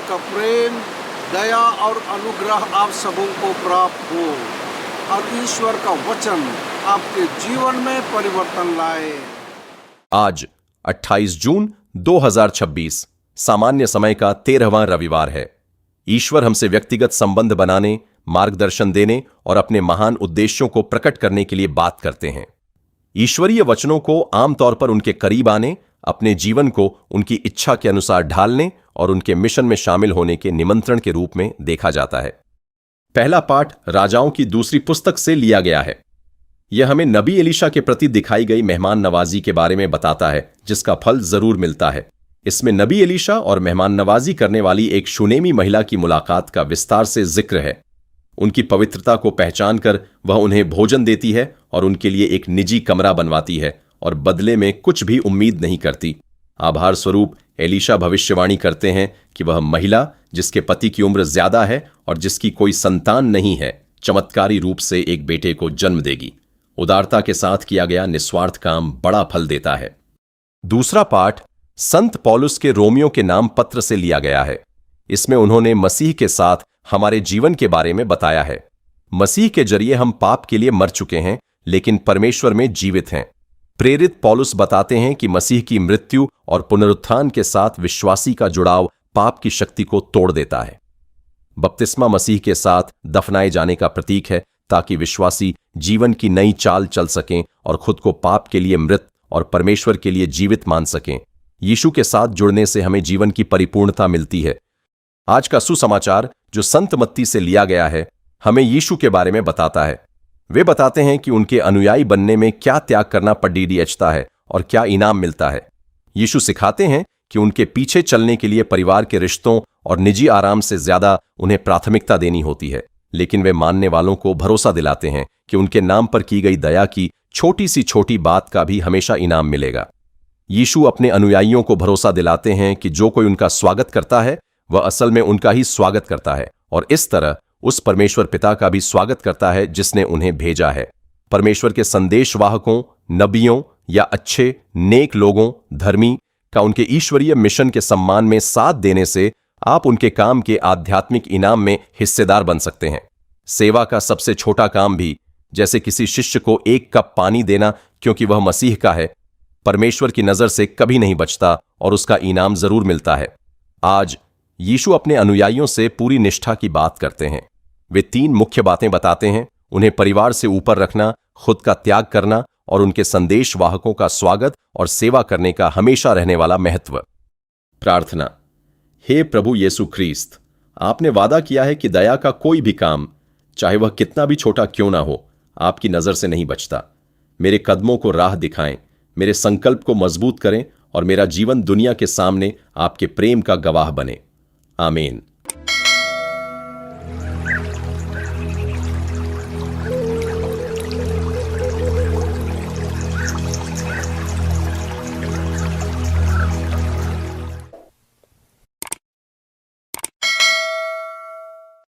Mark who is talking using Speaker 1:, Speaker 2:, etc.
Speaker 1: का प्रेम, दया और अनुग्रह आप सबों को प्राप्त हो और ईश्वर का वचन आपके जीवन में परिवर्तन लाए।
Speaker 2: आज 28 जून 2026 सामान्य समय का 13वां रविवार है। ईश्वर हमसे व्यक्तिगत संबंध बनाने, मार्गदर्शन देने और अपने महान उद्देश्यों को प्रकट करने के लिए बात करते हैं। ईश्वरीय वचनों को आमतौर पर उनके करीब आने, अपने जीवन को उनकी इच्छा के अनुसार ढालने और उनके मिशन में शामिल होने के निमंत्रण के रूप में देखा जाता है। पहला पाठ राजाओं की दूसरी पुस्तक से लिया गया है। यह हमें नबी एलीशा के प्रति दिखाई गई मेहमान नवाजी के बारे में बताता है, जिसका फल जरूर मिलता है। इसमें नबी एलीशा और मेहमान नवाजी करने वाली एक शूनेमी महिला की मुलाकात का विस्तार से जिक्र है। उनकी पवित्रता को पहचान कर वह उन्हें भोजन देती है और उनके लिए एक निजी कमरा बनवाती है और बदले में कुछ भी उम्मीद नहीं करती। आभार स्वरूप एलीशा भविष्यवाणी करते हैं कि वह महिला, जिसके पति की उम्र ज्यादा है और जिसकी कोई संतान नहीं है, चमत्कारी रूप से एक बेटे को जन्म देगी। उदारता के साथ किया गया निस्वार्थ काम बड़ा फल देता है। दूसरा पाठ संत पौलुस के रोमियो के नाम पत्र से लिया गया है। इसमें उन्होंने मसीह के साथ हमारे जीवन के बारे में बताया है। मसीह के जरिए हम पाप के लिए मर चुके हैं, लेकिन परमेश्वर में जीवित हैं। प्रेरित पौलुस बताते हैं कि मसीह की मृत्यु और पुनरुत्थान के साथ विश्वासी का जुड़ाव पाप की शक्ति को तोड़ देता है। बपतिस्मा मसीह के साथ दफनाए जाने का प्रतीक है, ताकि विश्वासी जीवन की नई चाल चल सकें और खुद को पाप के लिए मृत और परमेश्वर के लिए जीवित मान सकें। यीशु के साथ जुड़ने से हमें जीवन की परिपूर्णता मिलती है। आज का सुसमाचार जो संत मत्ती से लिया गया है, हमें यीशु के बारे में बताता है। वे बताते हैं कि उनके अनुयायी बनने में क्या त्याग करना पड़ता है और क्या इनाम मिलता है। यीशु सिखाते हैं कि उनके पीछे चलने के लिए परिवार के रिश्तों और निजी आराम से ज्यादा उन्हें प्राथमिकता देनी होती है, लेकिन वे मानने वालों को भरोसा दिलाते हैं कि उनके नाम पर की गई दया की छोटी सी छोटी बात का भी हमेशा इनाम मिलेगा। यीशु अपने अनुयायियों को भरोसा दिलाते हैं कि जो कोई उनका स्वागत करता है, वह असल में उनका ही स्वागत करता है और इस तरह उस परमेश्वर पिता का भी स्वागत करता है जिसने उन्हें भेजा है। परमेश्वर के संदेशवाहकों, नबियों या अच्छे नेक लोगों, धर्मी का उनके ईश्वरीय मिशन के सम्मान में साथ देने से आप उनके काम के आध्यात्मिक इनाम में हिस्सेदार बन सकते हैं। सेवा का सबसे छोटा काम भी, जैसे किसी शिष्य को 1 कप पानी देना क्योंकि वह मसीह का है, परमेश्वर की नजर से कभी नहीं बचता और उसका इनाम जरूर मिलता है। आज यीशु अपने अनुयायियों से पूरी निष्ठा की बात करते हैं। वे 3 मुख्य बातें बताते हैं: उन्हें परिवार से ऊपर रखना, खुद का त्याग करना और उनके संदेशवाहकों का स्वागत और सेवा करने का हमेशा रहने वाला महत्व। प्रार्थना। हे प्रभु यीशु ख्रीस्त, आपने वादा किया है कि दया का कोई भी काम, चाहे वह कितना भी छोटा क्यों ना हो, आपकी नजर से नहीं बचता। मेरे कदमों को राह दिखाएं, मेरे संकल्प को मजबूत करें और मेरा जीवन दुनिया के सामने आपके प्रेम का गवाह बने। आमीन।